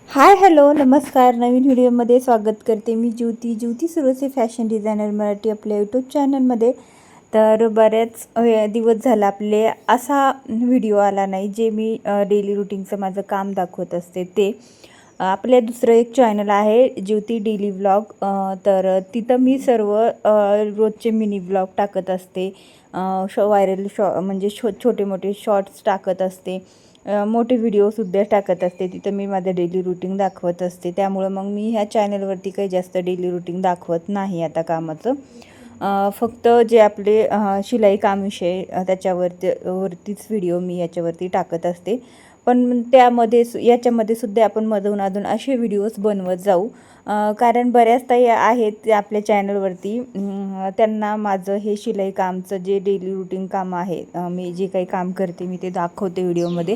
Hi hello नमस्कार. नवीन व्हिडिओमध्ये स्वागत करते मी ज्योती सुरसे फॅशन डिझायनर मराठी आपल्या यूट्यूब चॅनलमध्ये. तर बऱ्याच दिवस झाला आपले असा व्हिडिओ आला नाही जे मी डेली रुटीनचं माझं काम दाखवत असते ते. आपले दुसरं एक चॅनल आहे ज्योती डेली व्लॉग. तर तिथं मी सर्व रोजचे मिनी व्लॉग टाकत असते. व्हायरल म्हणजे छोटे मोठे शॉर्ट्स टाकत असते. मोठे व्हिडिओसुद्धा टाकत असते. तिथं मी माझं डेली रुटीन दाखवत असते. त्यामुळं मग मी ह्या चॅनलवरती काही जास्त डेली रुटीन दाखवत नाही आता कामाचं. फक्त जे आपले शिलाई कामविषयी वरतीच व्हिडिओ मी याच्यावरती टाकत असते. पण याच्यामध्ये सुद्धा आपण मधून अधून असे व्हिडिओज बनवत जाऊ. कारण बऱ्याच ताई आहेत आपल्या चॅनलवरती, त्यांना माझं हे शिलाई कामचं जे डेली रुटीन काम आहे, मी जे काही काम करते मी ते दाखवते व्हिडिओमध्ये.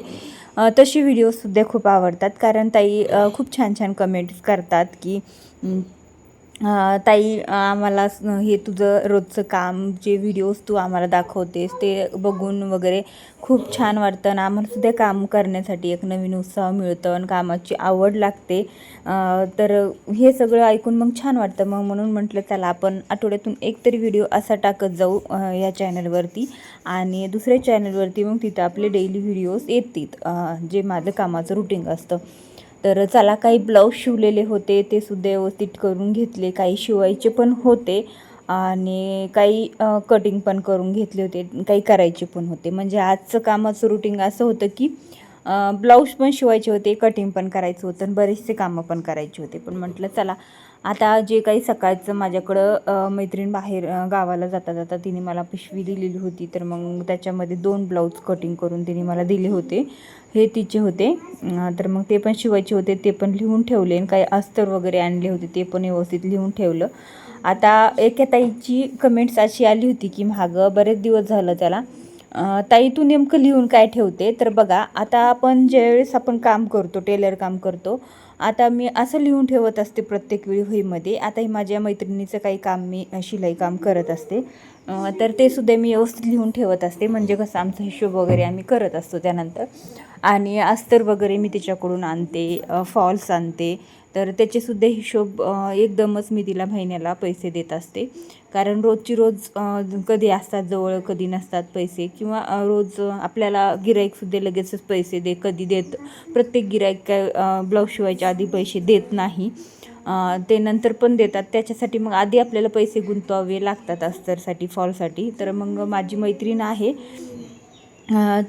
तशी व्हिडिओसुद्धा खूप आवडतात. कारण ताई खूप छान छान कमेंट्स करतात की ताई आम्हाला हे तुझं रोजचं काम जे व्हिडिओज तू आम्हाला दाखवतेस ते बघून वगैरे खूप छान वाटतं आणि आम्हालासुद्धा काम करण्यासाठी एक नवीन उत्साह मिळतं आणि कामाची आवड लागते. तर हे सगळं ऐकून मग छान वाटतं. मग म्हणून म्हटलं चला आपण आठवड्यातून एक तरी व्हिडिओ असा टाकत जाऊ या चॅनलवरती. आणि दुसऱ्या चॅनलवरती मग तिथं आपले डेली व्हिडिओज येतील जे माझं कामाचं रुटीन असतं. तर चला, काही ब्लाऊज शिवलेले होते ते सुद्धा व्यवस्थित करून घेतले. काही शिवायचे पण होते आणि काही कटिंग पण करून घेतले होते. काही करायचे पण होते. म्हणजे आजचं कामाचं रुटीन असं होतं की ब्लाऊज पण शिवायचे होते, कटिंग पण करायचं होतं आणि बरेचसे कामं पण करायचे होते. पण म्हटलं चला आता जे काही सकाळचं माझ्याकडं मैत्रीण बाहेर गावाला जाता जाता तिने मला पिशवी दिलेली होती. तर मग त्याच्यामध्ये 2 ब्लाऊज कटिंग करून तिने मला दिले होते. हे तिचे होते. तर मग ते पण शिवायचे होते, ते पण लिहून ठेवले. आणि काही अस्तर वगैरे आणले होते ते पण व्यवस्थित लिहून ठेवलं. आता एका ताईची कमेंट्स अशी आली होती की मागं बरेच दिवस झालं त्याला, ताई तू नेमकं लिहून काय ठेवते. तर बघा, आता आपण ज्यावेळेस आपण काम करतो, टेलर काम करतो, आता मी असं लिहून ठेवत असते प्रत्येक वेळी वहीमध्ये. आता ही माझ्या मैत्रिणीचं काही काम मी शिलाई काम करत असते, तर ते सुद्धा मी व्यवस्थित लिहून ठेवत असते. म्हणजे कसं आमचा हिशोब वगैरे आम्ही करत असतो त्यानंतर. आणि अस्तर वगैरे मी तिच्याकडून आणते, फॉल्स आणते. तर त्याचेसुद्धा हिशोब एकदमच मी तिला महिन्याला पैसे देत असते. कारण रोजची रोज कधी असतात जवळ, कधी नसतात पैसे. किंवा रोज आपल्याला गिराईकसुद्धा लगेचच पैसे कधी देत. प्रत्येक गिराईक काय ब्लाऊज शिवायच्या आधी पैसे देत नाही, ते नंतर पण देतात. त्याच्यासाठी मग आधी आपल्याला पैसे गुंतवावे लागतात अस्तरसाठी, फॉलसाठी. तर मग माझी मैत्रीण आहे,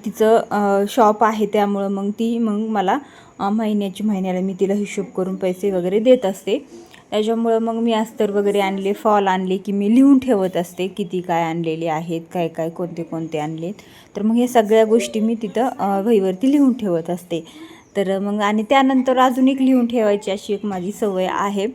तिचं शॉप आहे, त्यामुळं मग ती मला महिन्याला मी तिला हिशोब करून पैसे वगैरे देत असते. त्याच्यामुळं मग मी अस्तर वगैरे आणले, फॉल आणले की मी लिहून ठेवत असते किती काय आणलेले आहेत, काय काय कोणते कोणते आणलेत. तर मग हे सगळ्या गोष्टी मी तिथं वहीवरती लिहून ठेवत असते. तर मग आणि त्यानंतर अजून एक लिहून ठेवायची अशी एक माझी सवय आहे,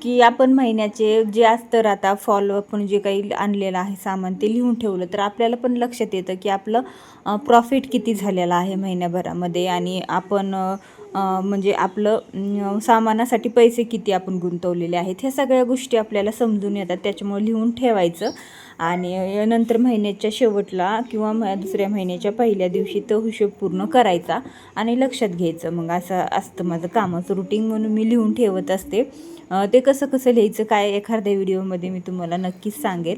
की आपण महिन्याचे जे अस्तर, आता फॉल आपण जे काही आणलेलं आहे सामान ते लिहून ठेवलं तर आपल्याला पण लक्षात येतं की आपलं प्रॉफिट किती झालेलं आहे महिन्याभरामध्ये. आणि आपण म्हणजे आपलं सामानासाठी पैसे किती आपण गुंतवलेले आहेत, ह्या सगळ्या गोष्टी आपल्याला समजून येतात. त्याच्यामुळे लिहून ठेवायचं आणि नंतर महिन्याच्या शेवटला किंवा दुसऱ्या महिन्याच्या पहिल्या दिवशी तो हिशोब पूर्ण करायचा आणि लक्षात घ्यायचं. मग असं असतं माझं कामाचं रुटीन, म्हणून मी लिहून ठेवत असते. ते कसं कसं लिहायचं काय एखाद्या व्हिडिओमध्ये मी तुम्हाला नक्कीच सांगेल.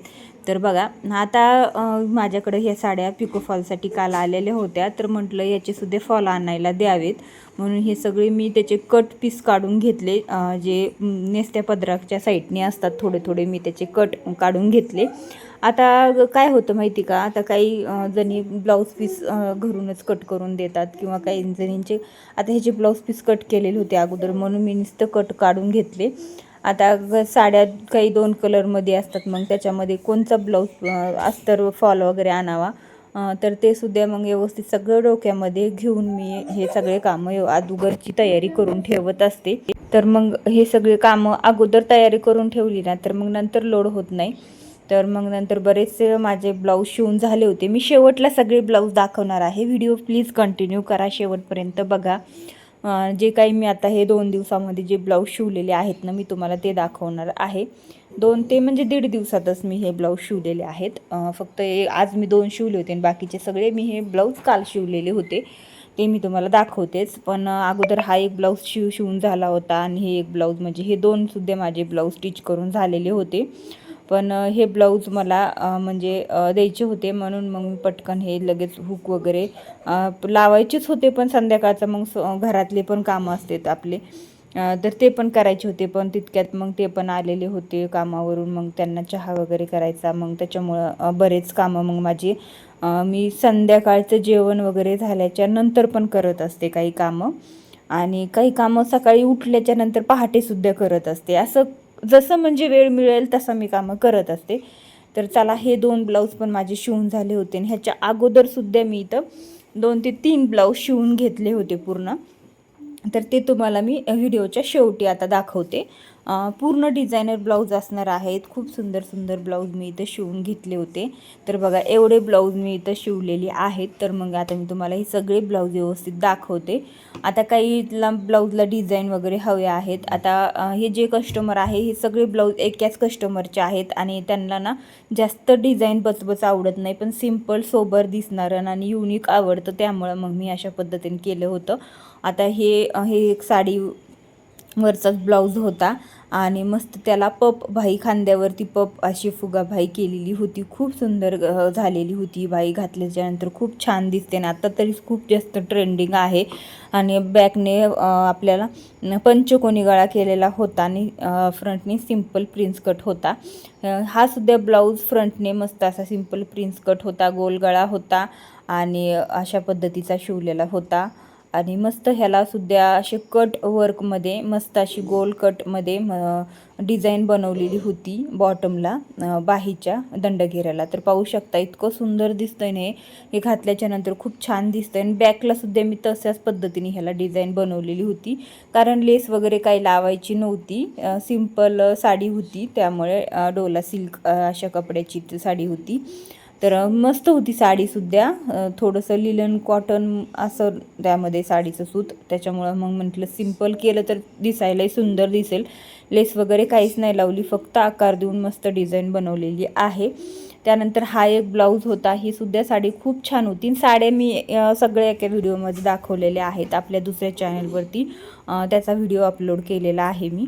तर बघा, आता माझ्याकडे ह्या साड्या पिकोफॉलसाठी काल आलेल्या होत्या. तर म्हटलं याचेसुद्धा फॉल आणायला द्यावेत, म्हणून हे सगळे मी त्याचे कट पीस काढून घेतले. जे नेसत्या पदराच्या साईडने असतात थोडे थोडे, मी त्याचे कट काढून घेतले. आता काय होतं माहिती का, आता काही जणी ब्लाऊज पीस घरूनच कट करून देतात, किंवा काही जणींचे आता ह्याचे ब्लाऊज पीस कट केलेले होते अगोदर, म्हणून मी नुसतं कट काढून घेतले. आता साड्या काही 2 कलरमध्ये असतात, मग त्याच्यामध्ये कोणचा ब्लाऊज अस्तर फॉल वगैरे आणावा, तर ते सुद्धा मग व्यवस्थित सगळं डोक्यामध्ये घेऊन मी हे सगळे कामं अगोदरची तयारी करून ठेवत असते. तर मग हे सगळे कामं अगोदर तयारी करून ठेवली ना तर मग नंतर लोड होत नाही. तर मग नंतर बरेचसे माझे ब्लाऊज शिवून झाले होते. मी शेवटला सगळे ब्लाऊज दाखवणार आहे. व्हिडिओ प्लीज कंटिन्यू करा, शेवटपर्यंत बघा. जे काही मी आता हे 2 दिवसामध्ये जे ब्लाऊज शिवलेले आहेत ना, मी तुम्हाला ते दाखवणार आहे. 2 ते म्हणजे 1.5 दिवसातच मी हे ब्लाऊज शिवलेले आहेत. फक्त आज मी 2 शिवले होते आणि बाकीचे सगळे मी हे ब्लाऊज काल शिवलेले होते. ते मी तुम्हाला दाखवतेच. पण अगोदर हा एक ब्लाऊज शिवून झाला होता आणि हे एक ब्लाऊज, म्हणजे हे दोनसुद्धा माझे ब्लाऊज स्टिच करून झालेले होते. पण हे ब्लाऊज मला म्हणजे द्यायचे होते, म्हणून मग मी पटकन हे लगेच हुक वगैरे लावायचेच होते. पण संध्याकाळचं मग घरातले पण कामं असतात आपले, तर ते पण करायचे होते. पण तितक्यात मग ते पण आलेले होते कामावरून, मग त्यांना चहा वगैरे करायचा. मग त्याच्यामुळं बरेच कामं मग माझी मी संध्याकाळचं जेवण वगैरे झाल्याच्या नंतर पण करत असते काही कामं, आणि काही कामं सकाळी उठल्याच्या नंतर पहाटेसुद्धा करत असते. असं जसं म्हणजे वेळ मिळेल तसं मी कामं करत असते. तर चला, हे 2 ब्लाऊज पण माझे शिवून झाले होते, आणि ह्याच्या अगोदरसुद्धा मी इथं 2 ते 3 ब्लाऊज शिवून घेतले होते पूर्ण. तर ते तुम्हाला मी व्हिडिओच्या शेवटी आता दाखवते. पूर्ण डिझायनर ब्लाऊज असणार आहेत. खूप सुंदर सुंदर ब्लाऊज मी इथं शिवून घेतले होते. तर बघा, एवढे ब्लाऊज मी इथं शिवलेली आहेत. तर मग आता मी तुम्हाला हे सगळे ब्लाऊज व्यवस्थित दाखवते. आता काही ब्लाऊजला डिझाईन वगैरे हवे आहेत. आता हे जे कस्टमर आहे, हे सगळे ब्लाऊज एकाच कस्टमरचे आहेत, आणि त्यांना ना जास्त डिझाईन बचबच आवडत नाही, पण सिम्पल सोबर दिसणारं आणि युनिक आवडतं. त्यामुळं मग मी अशा पद्धतीने केलं होतं. आता हे एक साडीवरचाच ब्लाऊज होता, आणि मस्त त्याला पप भाई, खांद्यावरती पप अशी फुगाभाई केलेली होती. खूप सुंदर झालेली होती. बाई घातल्याच्यानंतर खूप छान दिसते ना, आता तरी खूप जास्त ट्रेंडिंग आहे. आणि बॅकने आपल्याला पंचकोनी गळा केलेला होता, आणि फ्रंटने सिम्पल प्रिन्स कट होता. हा सुद्धा ब्लाऊज फ्रंटने मस्त असा सिम्पल प्रिन्स कट होता, गोल गळा होता, आणि अशा पद्धतीचा शिवलेला होता. आणि मस्त ह्याला सुद्धा असे कट वर्कमध्ये मस्त अशी गोल कटमध्ये डिझाईन बनवलेली होती बॉटमला, बाहीच्या दंडघेऱ्याला. तर पाहू शकता, इतकं सुंदर दिसतंय ना हे घातल्याच्या नंतर, खूप छान दिसतंय. आणि बॅकला सुद्धा मी तशाच पद्धतीने ह्याला डिझाईन बनवलेली होती, कारण लेस वगैरे काही लावायची नव्हती. सिम्पल साडी होती, त्यामुळे डोला सिल्क अशा कपड्याची साडी होती. तर मस्त होती साडीसुद्धा. थोडंसं लिलन कॉटन असं त्यामध्ये साडीचं सूत, त्याच्यामुळं मग म्हटलं सिम्पल केलं तर दिसायलाही सुंदर दिसेल. लेस वगैरे काहीच नाही लावली, फक्त आकार देऊन मस्त डिझाईन बनवलेली आहे. त्यानंतर हा एक ब्लाऊज होता. ही सुद्धा साडी खूप छान होती. साड्या मी सगळ्या एका व्हिडिओमध्ये दाखवलेल्या आहेत आपल्या दुसऱ्या चॅनलवरती. त्याचा व्हिडिओ अपलोड केलेला आहे मी,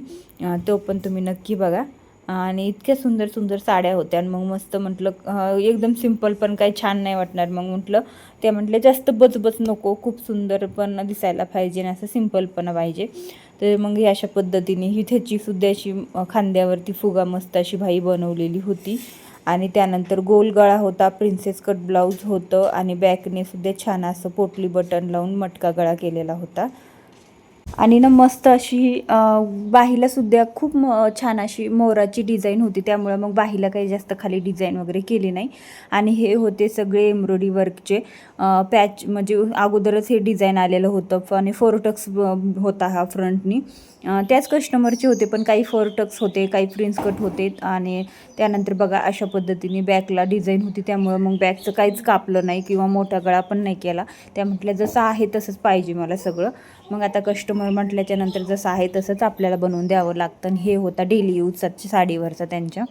तो पण तुम्ही नक्की बघा. आणि इतक्या सुंदर सुंदर साड्या होत्या. आणि मग मस्त म्हटलं एकदम सिम्पल पण काही छान नाही वाटणार, मग म्हटलं ते म्हटलं जास्त बचबच नको, खूप सुंदर पण दिसायला पाहिजे आणि असं सिम्पल पण पाहिजे. तर मग ही अशा पद्धतीने ही त्याची सुद्धा अशी खांद्यावरती फुगा मस्त अशी भाई बनवलेली होती. आणि त्यानंतर गोल गळा होता, प्रिन्सेस कट ब्लाऊज होतं, आणि बॅकने सुद्धा छान असं पोटली बटन लावून मटका गळा केलेला होता. आणि ना मस्त अशी बाहीला सुद्धा खूप छान अशी मोराची डिझाईन होती, त्यामुळे मग बाहीला काही जास्त खाली डिझाईन वगैरे केली नाही. आणि हे होते सगळे एम्ब्रॉयडरी वर्कचे पॅच, म्हणजे अगोदरच हे डिझाईन आलेलं होतं. आणि फोरटक्स होता हा फ्रंटनी, त्याच कस्टमरचे होते, पण काही फोरटक्स होते, काही प्रिन्स कट होते. आणि त्यानंतर बघा अशा पद्धतीने बॅकला डिझाईन होती, त्यामुळं मग बॅकचं काहीच कापलं नाही किंवा मोठा गळा पण नाही केला. त्या म्हटल्या जसं आहे तसंच पाहिजे मला सगळं. मग आता कस्टमर म्हटल्याच्या नंतर जसं आहे तसंच आपल्याला बनवून द्यावं लागतं. आणि हे होता डेली यूजचा साडीवरचा त्यांच्या.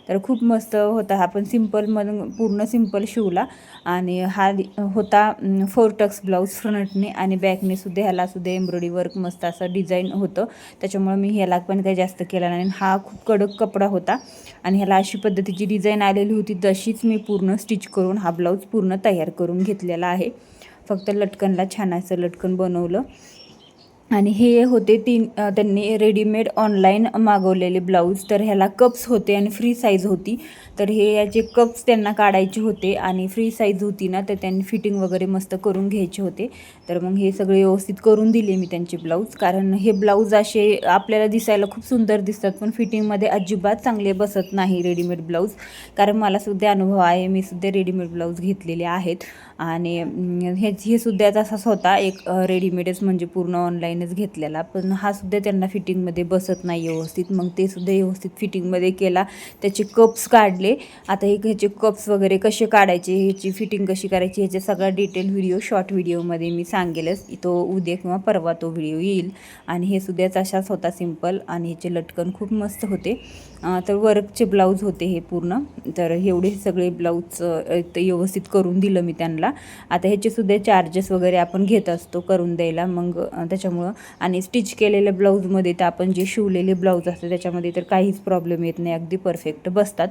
तर खूप मस्त होता हा, पण सिम्पलमधून पूर्ण सिम्पल शिवला. आणि हा होता फोरटक्स ब्लाऊज फ्रंटने, आणि बॅकने सुद्धा ह्याला सुद्धा एम्ब्रॉयडरी वर्क मस्त असं डिझाईन होतं, त्याच्यामुळे मी ह्याला पण काही जास्त केला नाही. हा खूप कडक कपडा होता, आणि ह्याला अशी पद्धतीची डिझाईन आलेली होती, तशीच मी पूर्ण स्टिच करून हा ब्लाऊज पूर्ण तयार करून घेतलेला आहे. फक्त लटकनला छान असं लटकन बनवलं. आणि हे होते त्यांनी रेडीमेड ऑनलाईन मागवलेले ब्लाऊज. तर ह्याला कप्स होते आणि फ्री साईज होती. तर हे याचे कप्स त्यांना काढायचे होते, आणि फ्री साईज होती ना, तर त्यांनी फिटिंग वगैरे मस्त करून घ्यायचे होते. तर मग हे सगळे व्यवस्थित करून दिले मी त्यांचे ब्लाऊज, कारण हे ब्लाऊज असे आपल्याला दिसायला खूप सुंदर दिसतात, पण फिटिंगमध्ये अजिबात चांगले बसत नाही रेडीमेड ब्लाऊज. कारण मला सुद्धा अनुभव आहे, मी सुद्धा रेडीमेड ब्लाऊज घेतलेले आहेत. आणि हे सुद्धा तसाच होता, एक रेडीमेडच म्हणजे पूर्ण ऑनलाईन ऑनलाईनच घेतलेला, पण हा सुद्धा त्यांना फिटिंगमध्ये बसत नाही व्यवस्थित. मग ते सुद्धा व्यवस्थित फिटिंगमध्ये केला. त्याचे कप्स काढले. आता हे ह्याचे कप्स वगैरे कसे काढायचे, ह्याची फिटिंग कशी करायची, ह्याचा सगळा डिटेल व्हिडिओ शॉर्ट व्हिडिओमध्ये मी सांगेलच. तो उद्या किंवा परवा तो व्हिडिओ येईल. आणि हे सुद्धा अशाच होता सिंपल, आणि ह्याचे लटकन खूप मस्त होते. तर वर्कचे ब्लाऊज होते हे पूर्ण. तर एवढे सगळे ब्लाऊज व्यवस्थित करून दिलं मी त्यांना. आता ह्याचेसुद्धा चार्जेस वगैरे आपण घेत असतो करून द्यायला. मग त्याच्यामुळं आणि स्टिच केलेल्या ब्लाऊजमध्ये तर आपण जे शिवलेले ब्लाऊज असते त्याच्यामध्ये तर काहीच प्रॉब्लेम येत नाही, अगदी परफेक्ट बसतात.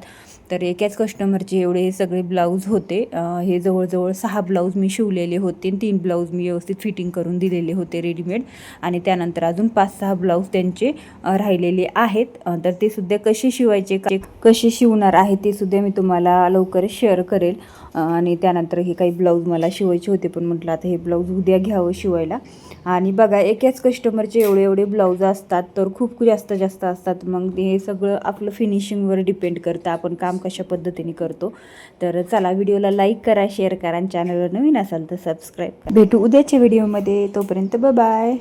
तर एकाच कस्टमरचे एवढे हे सगळे ब्लाऊज होते. हे जवळजवळ 6 ब्लाऊज मी शिवलेले होते, 3 ब्लाऊज मी व्यवस्थित फिटिंग करून दिलेले होते रेडीमेड. आणि त्यानंतर अजून 5-6 ब्लाऊज त्यांचे राहिलेले आहेत. तर ते सुद्धा कसे शिवायचे, कसे शिवणार आहे ते सुद्धा मी तुम्हाला लवकरच शेअर करेल. आणि त्यानंतर हे काही ब्लाऊज मला शिवायचे होते, पण म्हटलं आता हे ब्लाऊज उद्या घ्यावं शिवायला. आणि बघा एकाच कस्टमरचे एवढे ब्लाऊज असतात, तर खूप जास्त असतात. मग हे सगळं आपलं फिनिशिंगवर डिपेंड करतं, आपण काम कशा पद्धतीने करतो. तर चला, व्हिडिओला लाईक करा, शेअर करा, आणि चॅनलवर नवीन असाल तर सबस्क्राईब करा. भेटू उद्याच्या व्हिडिओमध्ये. तोपर्यंत बाय.